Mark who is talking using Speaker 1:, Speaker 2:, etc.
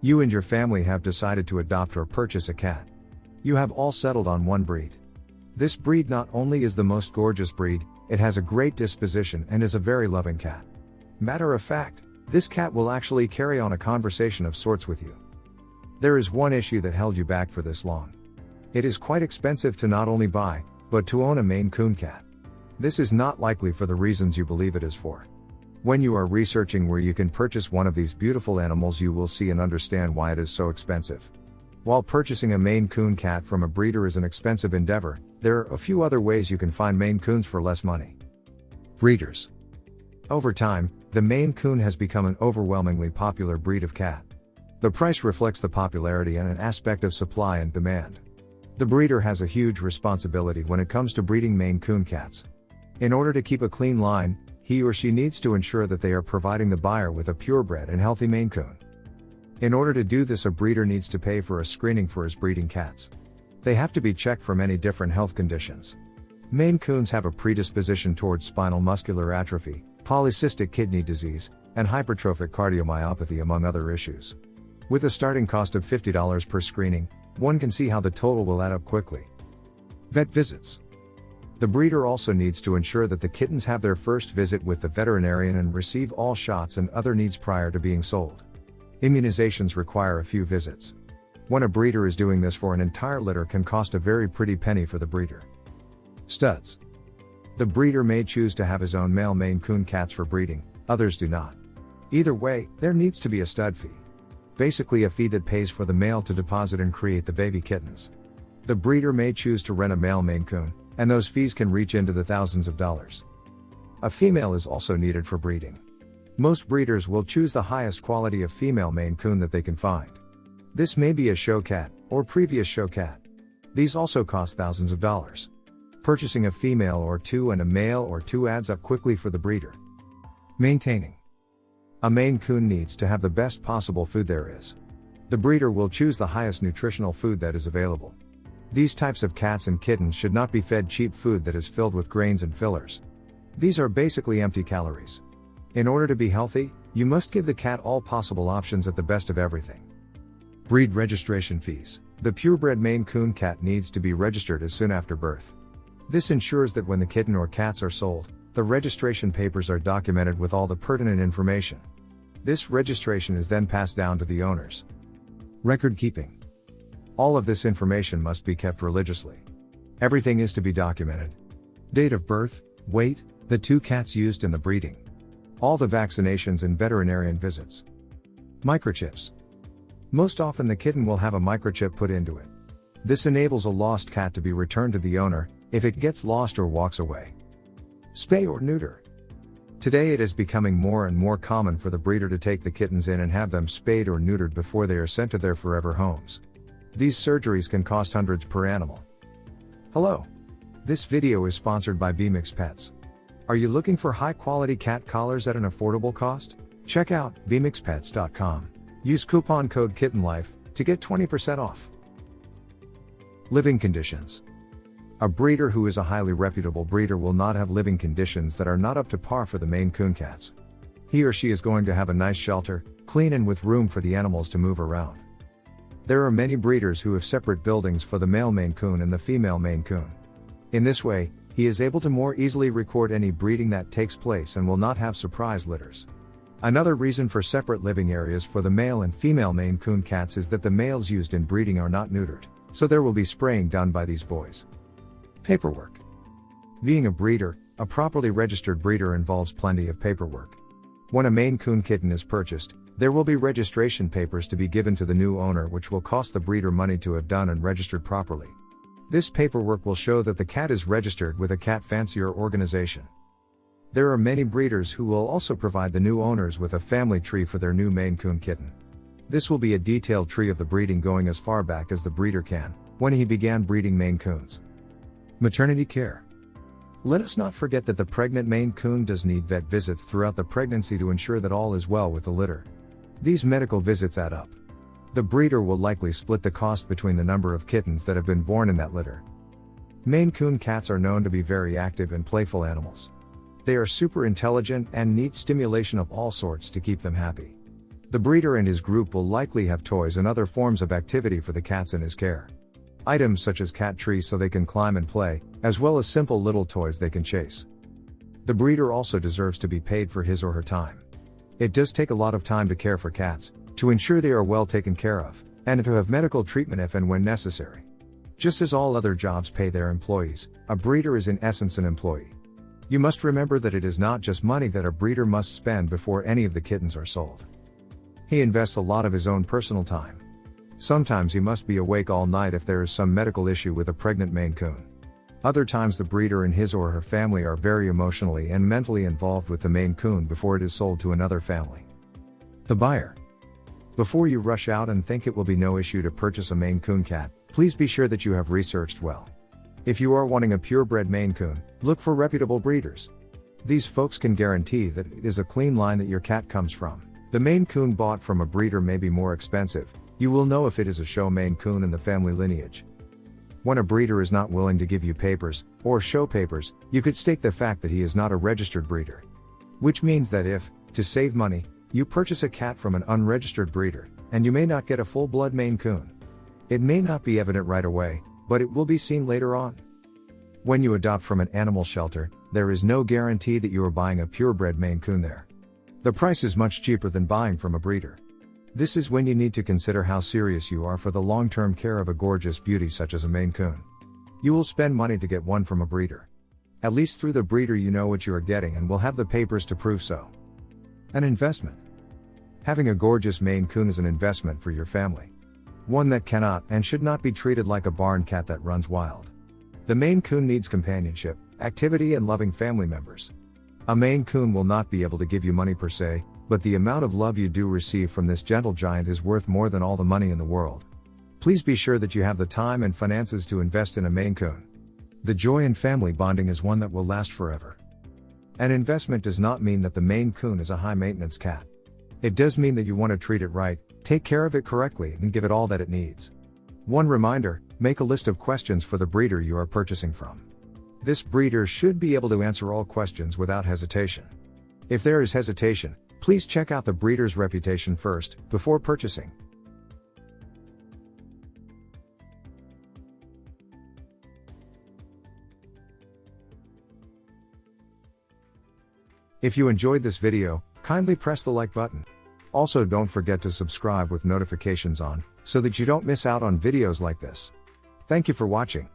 Speaker 1: You and your family have decided to adopt or purchase a cat. You have all settled on one breed. This breed not only is the most gorgeous breed, it has a great disposition and is a very loving cat. Matter of fact, this cat will actually carry on a conversation of sorts with you. There is one issue that held you back for this long. It is quite expensive to not only buy, but to own a Maine Coon cat. This is not likely for the reasons you believe it is for. When you are researching where you can purchase one of these beautiful animals, you will see and understand why it is so expensive. While purchasing a Maine Coon cat from a breeder is an expensive endeavor, there are a few other ways you can find Maine Coons for less money. Breeders. Over time, the Maine Coon has become an overwhelmingly popular breed of cat. The price reflects the popularity and an aspect of supply and demand. The breeder has a huge responsibility when it comes to breeding Maine Coon cats. In order to keep a clean line, he or she needs to ensure that they are providing the buyer with a purebred and healthy Maine Coon. In order to do this, a breeder needs to pay for a screening for his breeding cats. They have to be checked for many different health conditions. Maine Coons have a predisposition towards spinal muscular atrophy, polycystic kidney disease, and hypertrophic cardiomyopathy, among other issues. With a starting cost of $50 per screening, one can see how the total will add up quickly. Vet visits. The breeder also needs to ensure that the kittens have their first visit with the veterinarian and receive all shots and other needs prior to being sold. Immunizations require a few visits. When a breeder is doing this for an entire litter, can cost a very pretty penny for the breeder. Studs. The breeder may choose to have his own male Maine Coon cats for breeding, others do not. Either way, there needs to be a stud fee. Basically a fee that pays for the male to deposit and create the baby kittens. The breeder may choose to rent a male Maine Coon, and those fees can reach into the thousands of dollars. A female is also needed for breeding. Most breeders will choose the highest quality of female Maine Coon that they can find. This may be a show cat, or previous show cat. These also cost thousands of dollars. Purchasing a female or two and a male or two adds up quickly for the breeder. Maintaining. A Maine Coon needs to have the best possible food there is. The breeder will choose the highest nutritional food that is available. These types of cats and kittens should not be fed cheap food that is filled with grains and fillers. These are basically empty calories. In order to be healthy, you must give the cat all possible options at the best of everything. Breed registration fees. The purebred Maine Coon cat needs to be registered as soon after birth. This ensures that when the kitten or cats are sold, the registration papers are documented with all the pertinent information. This registration is then passed down to the owners. Record keeping. All of this information must be kept religiously. Everything is to be documented. Date of birth, weight, the two cats used in the breeding. All the vaccinations and veterinarian visits. Microchips. Most often the kitten will have a microchip put into it. This enables a lost cat to be returned to the owner, if it gets lost or walks away. Spay or neuter. Today it is becoming more and more common for the breeder to take the kittens in and have them spayed or neutered before they are sent to their forever homes. These surgeries can cost hundreds per animal. Hello. This video is sponsored by Bmx Pets. Are you looking for high-quality cat collars at an affordable cost? Check out bmxpets.com. Use coupon code KittenLife to get 20% off. Living conditions. A breeder who is a highly reputable breeder will not have living conditions that are not up to par for the Maine Coon cats. He or she is going to have a nice shelter, clean and with room for the animals to move around. There are many breeders who have separate buildings for the male Maine Coon and the female Maine Coon. In this way, he is able to more easily record any breeding that takes place and will not have surprise litters. Another reason for separate living areas for the male and female Maine Coon cats is that the males used in breeding are not neutered, so there will be spraying done by these boys. Paperwork. Being a breeder, a properly registered breeder involves plenty of paperwork. When a Maine Coon kitten is purchased, there will be registration papers to be given to the new owner, which will cost the breeder money to have done and registered properly. This paperwork will show that the cat is registered with a cat fancier organization. There are many breeders who will also provide the new owners with a family tree for their new Maine Coon kitten. This will be a detailed tree of the breeding going as far back as the breeder can, when he began breeding Maine Coons. Maternity care. Let us not forget that the pregnant Maine Coon does need vet visits throughout the pregnancy to ensure that all is well with the litter. These medical visits add up. The breeder will likely split the cost between the number of kittens that have been born in that litter. Maine Coon cats are known to be very active and playful animals. They are super intelligent and need stimulation of all sorts to keep them happy. The breeder and his group will likely have toys and other forms of activity for the cats in his care. Items such as cat trees so they can climb and play, as well as simple little toys they can chase. The breeder also deserves to be paid for his or her time. It does take a lot of time to care for cats, to ensure they are well taken care of, and to have medical treatment if and when necessary. Just as all other jobs pay their employees, a breeder is in essence an employee. You must remember that it is not just money that a breeder must spend before any of the kittens are sold. He invests a lot of his own personal time. Sometimes he must be awake all night if there is some medical issue with a pregnant Maine Coon. Other times the breeder and his or her family are very emotionally and mentally involved with the Maine Coon before it is sold to another family. The buyer. Before you rush out and think it will be no issue to purchase a Maine Coon cat, please be sure that you have researched well. If you are wanting a purebred Maine Coon, look for reputable breeders. These folks can guarantee that it is a clean line that your cat comes from. The Maine Coon bought from a breeder may be more expensive. You will know if it is a show Maine Coon in the family lineage. When a breeder is not willing to give you papers, or show papers, you could state the fact that he is not a registered breeder. Which means that if, to save money, you purchase a cat from an unregistered breeder, and you may not get a full-blood Maine Coon. It may not be evident right away, but it will be seen later on. When you adopt from an animal shelter, there is no guarantee that you are buying a purebred Maine Coon there. The price is much cheaper than buying from a breeder. This is when you need to consider how serious you are for the long-term care of a gorgeous beauty such as a Maine Coon. You will spend money to get one from a breeder. At least through the breeder you know what you are getting and will have the papers to prove so. An investment. Having a gorgeous Maine Coon is an investment for your family. One that cannot and should not be treated like a barn cat that runs wild. The Maine Coon needs companionship, activity and loving family members. A Maine Coon will not be able to give you money per se, but the amount of love you do receive from this gentle giant is worth more than all the money in the world. Please be sure that you have the time and finances to invest in a Maine Coon. The joy in family bonding is one that will last forever. An investment does not mean that the Maine Coon is a high-maintenance cat. It does mean that you want to treat it right, take care of it correctly, and give it all that it needs. One reminder, make a list of questions for the breeder you are purchasing from. This breeder should be able to answer all questions without hesitation. If there is hesitation, please check out the breeder's reputation first, before purchasing. If you enjoyed this video, kindly press the like button. Also don't forget to subscribe with notifications on, so that you don't miss out on videos like this. Thank you for watching.